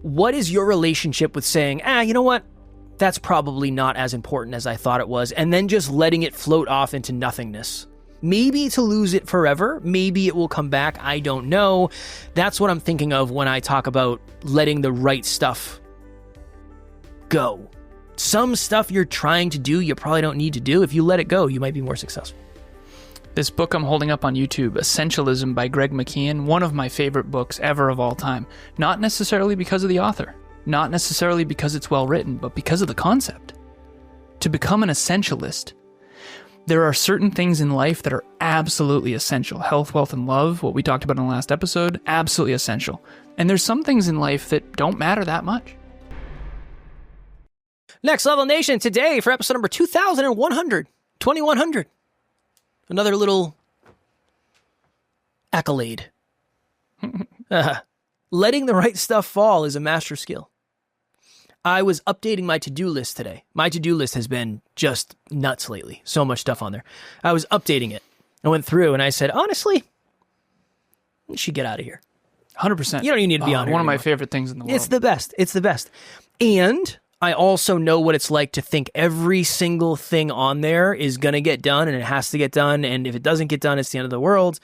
what is your relationship with saying, you know what? That's probably not as important as I thought it was, and then just letting it float off into nothingness. Maybe to lose it forever. Maybe it will come back. I don't know. That's what I'm thinking of when I talk about letting the right stuff go. Some stuff you're trying to do, you probably don't need to do. If you let it go, you might be more successful. This book I'm holding up on YouTube, Essentialism by Greg McKeown, one of my favorite books ever of all time. Not necessarily because of the author, not necessarily because it's well written, but because of the concept. To become an essentialist, there are certain things in life that are absolutely essential. Health, wealth, and love, what we talked about in the last episode, absolutely essential. And there's some things in life that don't matter that much. Next Level Nation, today for episode number 2100. Another little accolade. Letting the right stuff fall is a master skill. I was updating my to-do list today. My to-do list has been just nuts lately. So much stuff on there. I was updating it. I went through and I said, honestly, you should get out of here. 100%. You don't even need to be on here One of my anymore. favorite things in the world. It's the best. It's the best. And I also know what it's like to think every single thing on there is going to get done and it has to get done. And if it doesn't get done, it's the end of the world.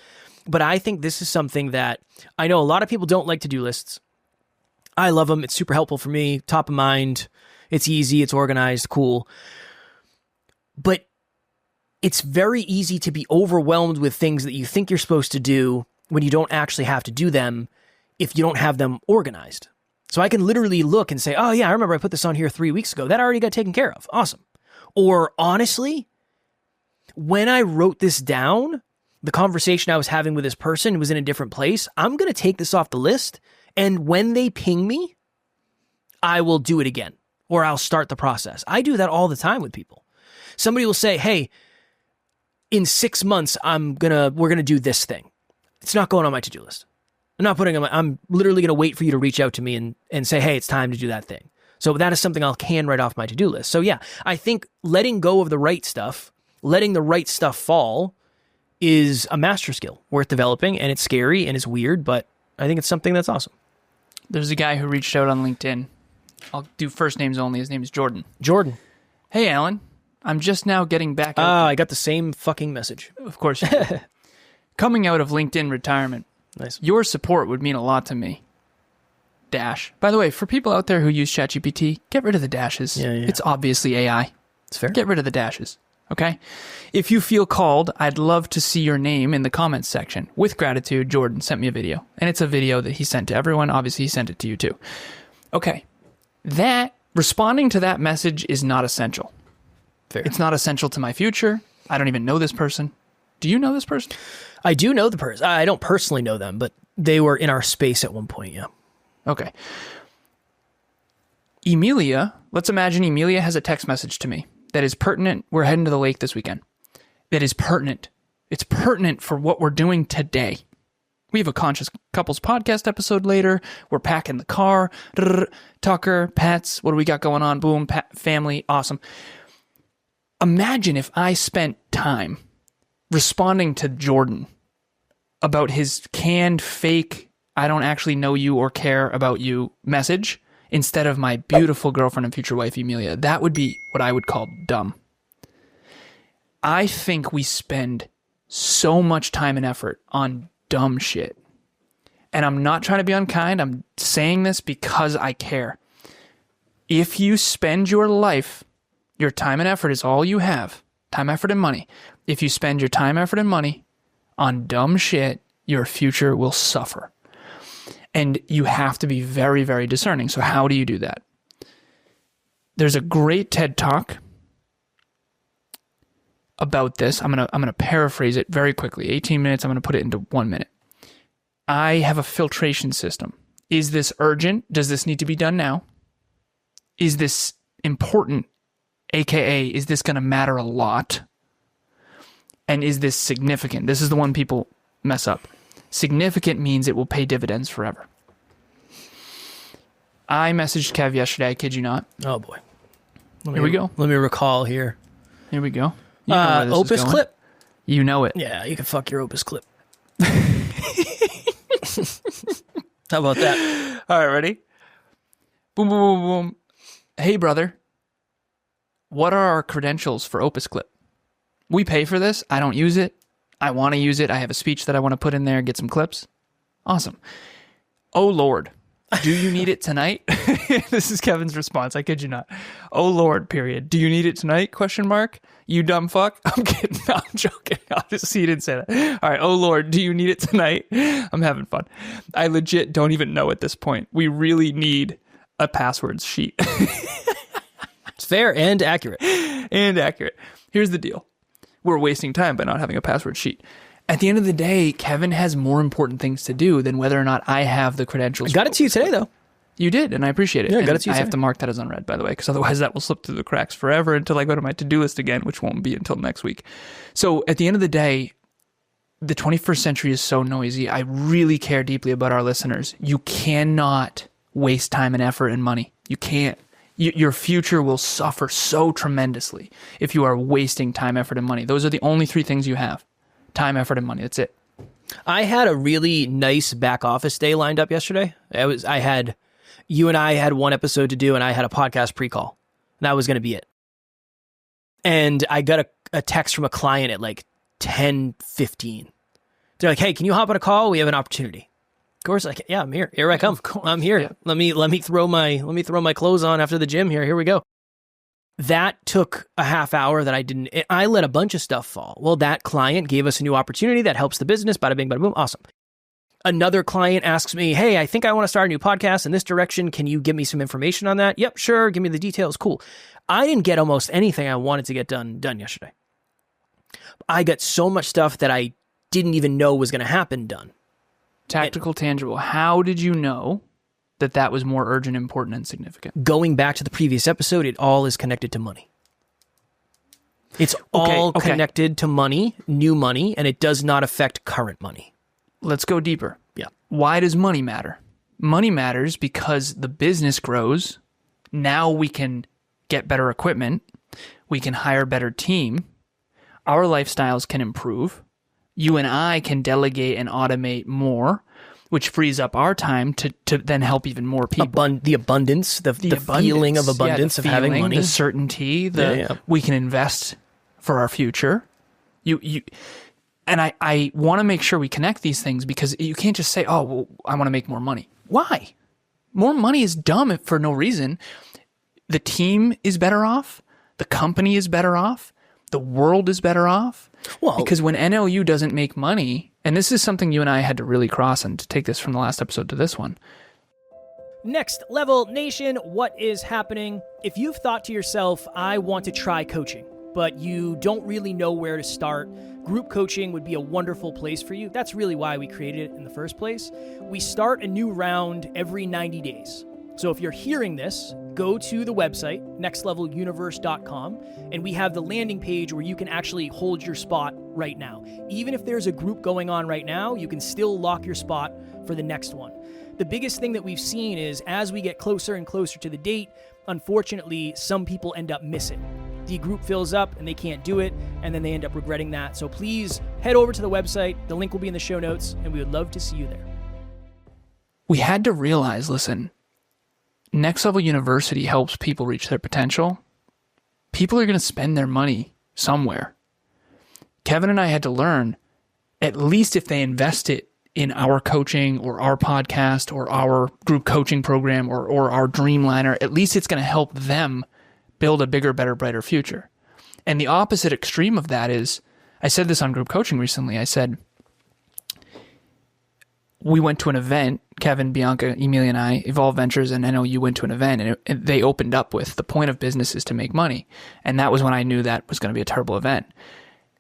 But I think this is something that I know a lot of people don't like to-do lists. I love them. It's super helpful for me. Top of mind. It's easy. It's organized. Cool. But it's very easy to be overwhelmed with things that you think you're supposed to do when you don't actually have to do them if you don't have them organized. So I can literally look and say, oh yeah, I remember I put this on here 3 weeks ago. That already got taken care of. Awesome. Or honestly, when I wrote this down, the conversation I was having with this person was in a different place. I'm going to take this off the list. And when they ping me, I will do it again, or I'll start the process. I do that all the time with people. Somebody will say, hey, in 6 months, we're going to do this thing. It's not going on my to-do list. I'm literally going to wait for you to reach out to me and say, hey, it's time to do that thing. So that is something I can write off my to-do list. So yeah, I think letting go of the right stuff, letting the right stuff fall is a master skill worth developing, and it's scary and it's weird, but I think it's something that's awesome. There's a guy who reached out on LinkedIn. I'll do first names only. His name is Jordan. Jordan. Hey, Alan. I'm just now getting back out. I got the same fucking message. Of course you did. Coming out of LinkedIn retirement. Nice. Your support would mean a lot to me. Dash. By the way, for people out there who use ChatGPT, get rid of the dashes. Yeah. It's obviously AI. It's fair. Get rid of the dashes. Okay? If you feel called, I'd love to see your name in the comments section. With gratitude, Jordan sent me a video. And it's a video that he sent to everyone. Obviously, he sent it to you too. Okay. Responding to that message is not essential. Fair. It's not essential to my future. I don't even know this person. Do you know this person? I do know the person. I don't personally know them, but they were in our space at one point, yeah. Okay. Emilia, let's imagine Emilia has a text message to me that is pertinent. We're heading to the lake this weekend. That is pertinent. It's pertinent for what we're doing today. We have a Conscious Couples podcast episode later. We're packing the car. Tucker, pets. What do we got going on? Boom, family. Awesome. Imagine if I spent time responding to Jordan about his canned, fake, I don't actually know you or care about you message instead of my beautiful girlfriend and future wife, Emilia. That would be what I would call dumb. I think we spend so much time and effort on dumb shit. And I'm not trying to be unkind. I'm saying this because I care. If you spend your life, your time and effort is all you have. Time, effort, and money. If you spend your time, effort, and money on dumb shit, your future will suffer. And you have to be very, very discerning. So how do you do that? There's a great TED Talk about this. I'm gonna paraphrase it very quickly. 18 minutes, I'm gonna put it into 1 minute. I have a filtration system. Is this urgent? Does this need to be done now? Is this important? AKA, is this gonna matter a lot? And is this significant? This is the one people mess up. Significant means it will pay dividends forever. I messaged Kev yesterday, I kid you not. Oh boy. Here we go. Let me recall here. Here we go. You know where this is Opus going. clip? You know it. Yeah, you can fuck your Opus clip. How about that? All right, ready? Boom, boom, boom, boom. Hey, brother, what are our credentials for Opus Clip? We pay for this. I don't use it. I want to use it. I have a speech that I want to put in there, get some clips. Awesome. Oh, Lord, do you need it tonight? This is Kevin's response. I kid you not. Oh, Lord, period. Do you need it tonight? Question mark. You dumb fuck. I'm kidding. No, I'm joking. Obviously, you didn't say that. All right. Oh, Lord, do you need it tonight? I'm having fun. I legit don't even know at this point. We really need a passwords sheet. It's fair and accurate. And accurate. Here's the deal. We're wasting time by not having a password sheet. At the end of the day, Kevin has more important things to do than whether or not I have the credentials. I got it to you today, though. You did, and I appreciate it. Yeah, I got it to you I have today. to mark that as unread, by the way, because otherwise that will slip through the cracks forever until I go to my to-do list again, which won't be until next week. So at the end of the day, the 21st century is so noisy. I really care deeply about our listeners. You cannot waste time and effort and money. You can't. Your future will suffer so tremendously if you are wasting time, effort, and money. Those are the only three things you have. Time, effort, and money. That's it. I had a really nice back office day lined up yesterday. You and I had one episode to do, and I had a podcast pre-call. That was going to be it. And I got a text from a client at like 10:15. They're like, "Hey, can you hop on a call? We have an opportunity." Of course, like, yeah, I'm here. Here I come. I'm here. Yeah. Let me throw my clothes on after the gym here. Here we go. That took a half hour that I let a bunch of stuff fall. Well, that client gave us a new opportunity that helps the business. Bada bing, bada boom. Awesome. Another client asks me, "Hey, I think I want to start a new podcast in this direction. Can you give me some information on that?" "Yep, sure. Give me the details." Cool. I didn't get almost anything I wanted to get done yesterday. I got so much stuff that I didn't even know was going to happen done. Tactical, tangible. How did you know that was more urgent, important, and significant? Going back to the previous episode, it all is connected to money. It's all connected to money, new money, and it does not affect current money. Let's go deeper. Yeah. Why does money matter? Money matters because the business grows. Now we can get better equipment. We can hire a better team. Our lifestyles can improve. You and I can delegate and automate more, which frees up our time to then help even more people. The abundance, the feeling of abundance of having money. The certainty, we can invest for our future. And I want to make sure we connect these things because you can't just say, "Oh, well, I want to make more money." Why? More money is dumb for no reason. The team is better off. The company is better off. The world is better off. Well, because when NLU doesn't make money, and this is something you and I had to really cross and to take this from the last episode to this one. Next Level Nation, what is happening? If you've thought to yourself, "I want to try coaching," but you don't really know where to start, group coaching would be a wonderful place for you. That's really why we created it in the first place. We start a new round every 90 days. So if you're hearing this, go to the website, nextleveluniverse.com, and we have the landing page where you can actually hold your spot right now. Even if there's a group going on right now, you can still lock your spot for the next one. The biggest thing that we've seen is as we get closer and closer to the date, unfortunately, some people end up missing. The group fills up and they can't do it, and then they end up regretting that. So please head over to the website. The link will be in the show notes, and we would love to see you there. We had to realize, listen, Next Level University helps people reach their potential. People are going to spend their money somewhere. Kevin and I had to learn, at least if they invest it in our coaching or our podcast or our group coaching program or our Dreamliner, at least it's going to help them build a bigger, better, brighter future. And the opposite extreme of that is, I said this on group coaching recently, I said, we went to an event, Kevin, Bianca, Emilia, and I, Evolve Ventures and NLU went to an event, and they opened up with, the point of business is to make money. And that was when I knew that was going to be a terrible event.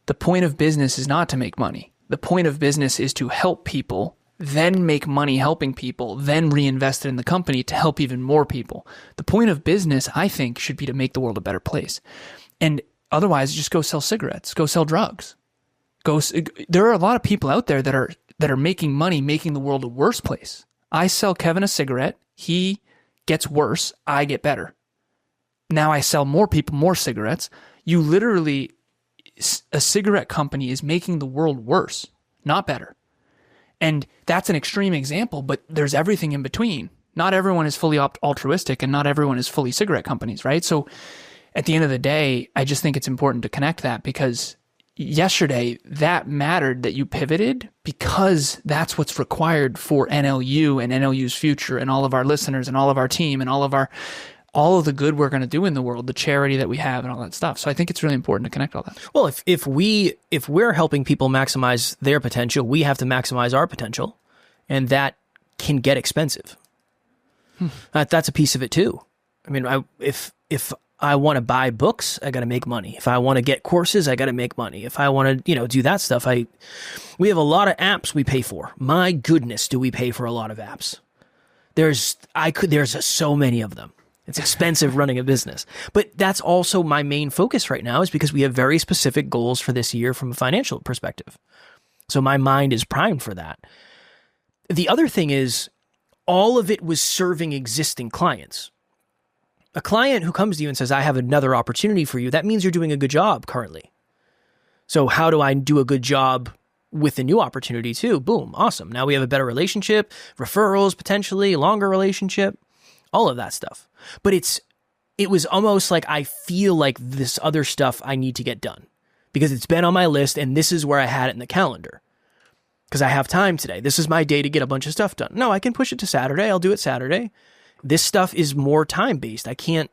The point of business is not to make money. The point of business is to help people, then make money helping people, then reinvest it in the company to help even more people. The point of business, I think, should be to make the world a better place. And otherwise, just go sell cigarettes, go sell drugs. There are a lot of people out there that are making money, making the world a worse place. I sell Kevin a cigarette. He gets worse. I get better. Now I sell more people more cigarettes. You literally, a cigarette company is making the world worse, not better. And that's an extreme example, but there's everything in between. Not everyone is fully altruistic, and not everyone is fully cigarette companies, right? So at the end of the day, I just think it's important to connect that, because yesterday that mattered that you pivoted, because that's what's required for NLU and NLU's future and all of our listeners and all of our team and all of the good we're going to do in the world, the charity that we have and all that stuff. So I think it's really important to connect all that. Well, if we're helping people maximize their potential, we have to maximize our potential, and that can get expensive. That's a piece of it too. I mean, if I want to buy books, I got to make money. If I want to get courses, I got to make money. If I want to, do that stuff, we have a lot of apps we pay for. My goodness, do we pay for a lot of apps? There's so many of them. It's expensive running a business. But that's also my main focus right now, is because we have very specific goals for this year from a financial perspective. So my mind is primed for that. The other thing is, all of it was serving existing clients. A client who comes to you and says, I have another opportunity for you, that means you're doing a good job currently. So how do I do a good job with a new opportunity too? Boom, awesome. Now we have a better relationship, referrals potentially, longer relationship, all of that stuff. But it was almost like I feel like this other stuff I need to get done because it's been on my list, and this is where I had it in the calendar. Because I have time today. This is my day to get a bunch of stuff done. No, I can push it to Saturday. I'll do it Saturday. This stuff is more time-based. I can't,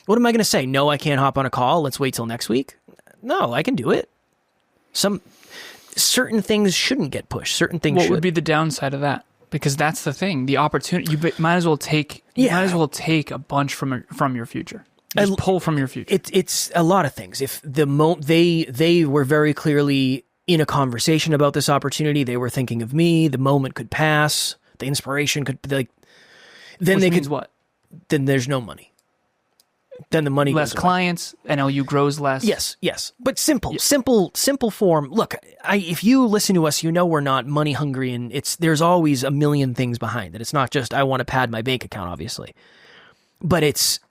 what am I going to say? No, I can't hop on a call. Let's wait till next week. No, I can do it. Certain things shouldn't get pushed. Certain things should. What would be the downside of that? Because that's the thing. The opportunity, you might as well take a bunch from your future. Just pull from your future. It's a lot of things. If they were very clearly in a conversation about this opportunity, they were thinking of me, the moment could pass, the inspiration could, then Which they means could, what? Then there's no money. Then the money less goes clients, NLU grows less. Yes. But simple form. Look, if you listen to us, we're not money hungry, and there's always a million things behind it. It's not just, I want to pad my bank account, obviously. But it's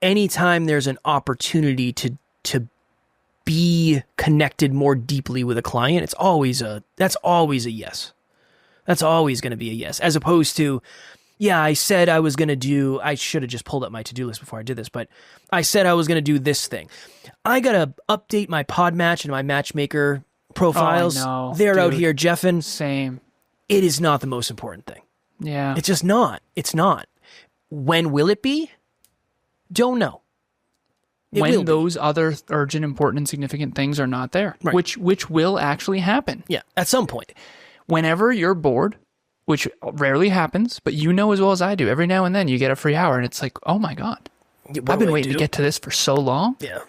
anytime there's an opportunity to be connected more deeply with a client, that's always a yes. That's always going to be a yes, as opposed to, I said I was going to do, I should have just pulled up my to-do list before I did this, but I said I was going to do this thing. I got to update my Podmatch and my Matchmaker profiles. Oh, no, They're dude. out here, Jeffin. Same. It is not the most important thing. Yeah. It's just not. It's not. When will it be? Don't know. When those other urgent, important, and significant things are not there, right. which will actually happen. Yeah, at some point. Whenever you're bored, which rarely happens, but as well as I do, every now and then you get a free hour, and it's like, oh my God, I've been waiting to get to this for so long. Yeah.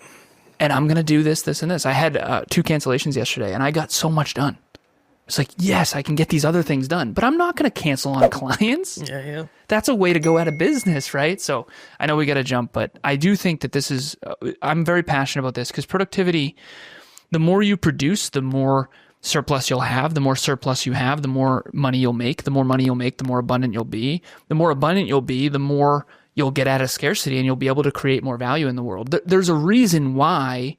And I'm going to do this, and this. I had 2 cancellations yesterday, and I got so much done. It's like, yes, I can get these other things done, but I'm not going to cancel on clients. Yeah. That's a way to go out of business, right? So I know we got to jump, but I do think that this is, I'm very passionate about this, because productivity, the more you produce, the more surplus you'll have. The more surplus you have, the more money you'll make. The more money you'll make, the more abundant you'll be. The more abundant you'll be, the more you'll get out of scarcity, and you'll be able to create more value in the world. There's a reason why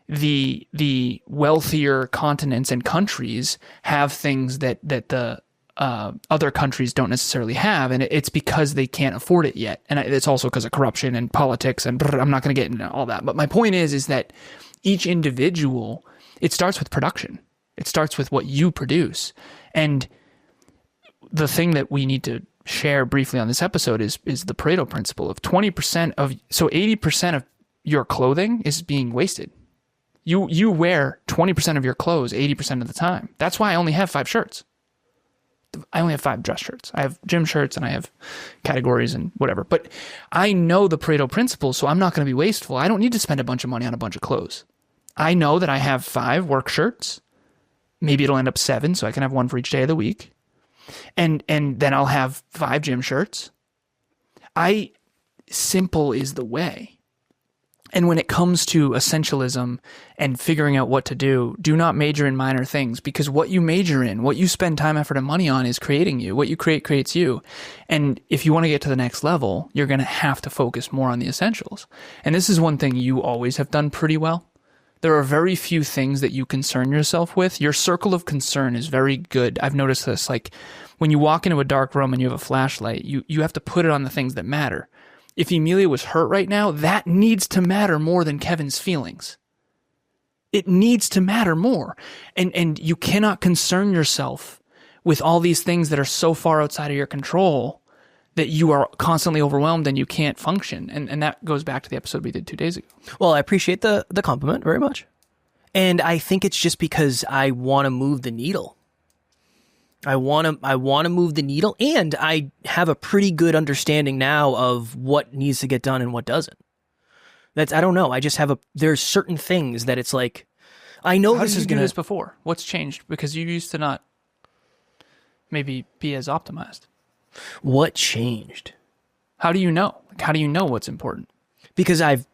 the wealthier continents and countries have things that the other countries don't necessarily have, and it's because they can't afford it yet. And it's also because of corruption and politics, and I'm not going to get into all that. But my point is that each individual, it starts with production. It starts with what you produce. And the thing that we need to share briefly on this episode is the Pareto principle of 80% of your clothing is being wasted. You wear 20% of your clothes 80% of the time. That's why I only have 5 shirts. I only have 5 dress shirts. I have gym shirts, and I have categories and whatever. But I know the Pareto principle, so I'm not going to be wasteful. I don't need to spend a bunch of money on a bunch of clothes. I know that I have 5 work shirts. Maybe it'll end up 7, so I can have 1 for each day of the week. And then I'll have 5 gym shirts. Simple is the way. And when it comes to essentialism and figuring out what to do not major in minor things, because what you major in, what you spend time, effort, and money on is creating you. What you create creates you. And if you want to get to the next level, you're going to have to focus more on the essentials. And this is one thing you always have done pretty well, There are very few things that you concern yourself with. Your circle of concern is very good. I've noticed this. Like when you walk into a dark room and you have a flashlight, you have to put it on the things that matter. If Emilia was hurt right now, that needs to matter more than Kevin's feelings. It needs to matter more. And you cannot concern yourself with all these things that are so far outside of your control that you are constantly overwhelmed and you can't function. And that goes back to the episode we did 2 days ago. Well, I appreciate the compliment very much. And I think it's just because I want to move the needle. I want to move the needle, and I have a pretty good understanding now of what needs to get done and what doesn't. I don't know. I just have there's certain things that it's like, I know How this did is you do going to... this before? What's changed? Because you used to not maybe be as optimized. What changed? How do you know? How do you know what's important? Because I've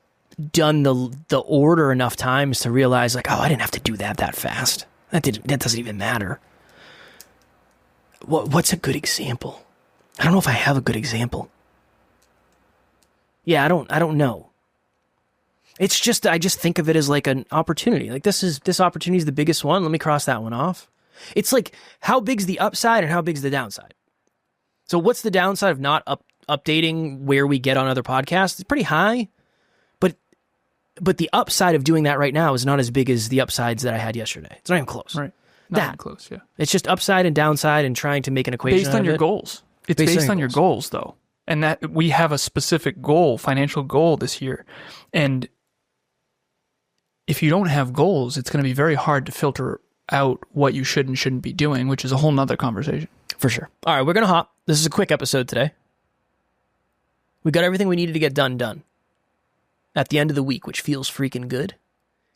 done the order enough times to realize, like, oh, I didn't have to do that fast. That doesn't even matter. What's a good example? I don't know if I have a good example. Yeah, I don't know. It's just, I just think of it as like an opportunity. Like this opportunity is the biggest one. Let me cross that one off. It's like, how big's the upside and how big's the downside? So what's the downside of not updating where we get on other podcasts? It's pretty high, but the upside of doing that right now is not as big as the upsides that I had yesterday. It's not even close. Right. Not even close, yeah. It's just upside and downside and trying to make an equation based on your goals. It's based on your goals, though. And that we have a specific goal, financial goal this year. And if you don't have goals, it's going to be very hard to filter out what you should and shouldn't be doing, which is a whole nother conversation. For sure. All right, we're going to hop. This is a quick episode today. We got everything we needed to get done at the end of the week, which feels freaking good.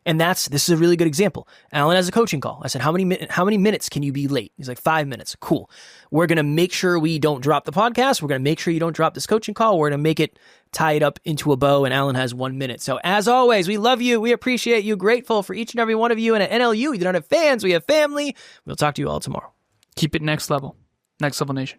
And this is a really good example. Alan has a coaching call. I said, how many minutes can you be late? He's like, 5 minutes. Cool. We're going to make sure we don't drop the podcast. We're going to make sure you don't drop this coaching call. We're going to make it tie it up into a bow, and Alan has 1 minute. So as always, we love you. We appreciate you. Grateful for each and every one of you. And at NLU, we don't have fans. We have family. We'll talk to you all tomorrow. Keep it next level. Next Level Nation.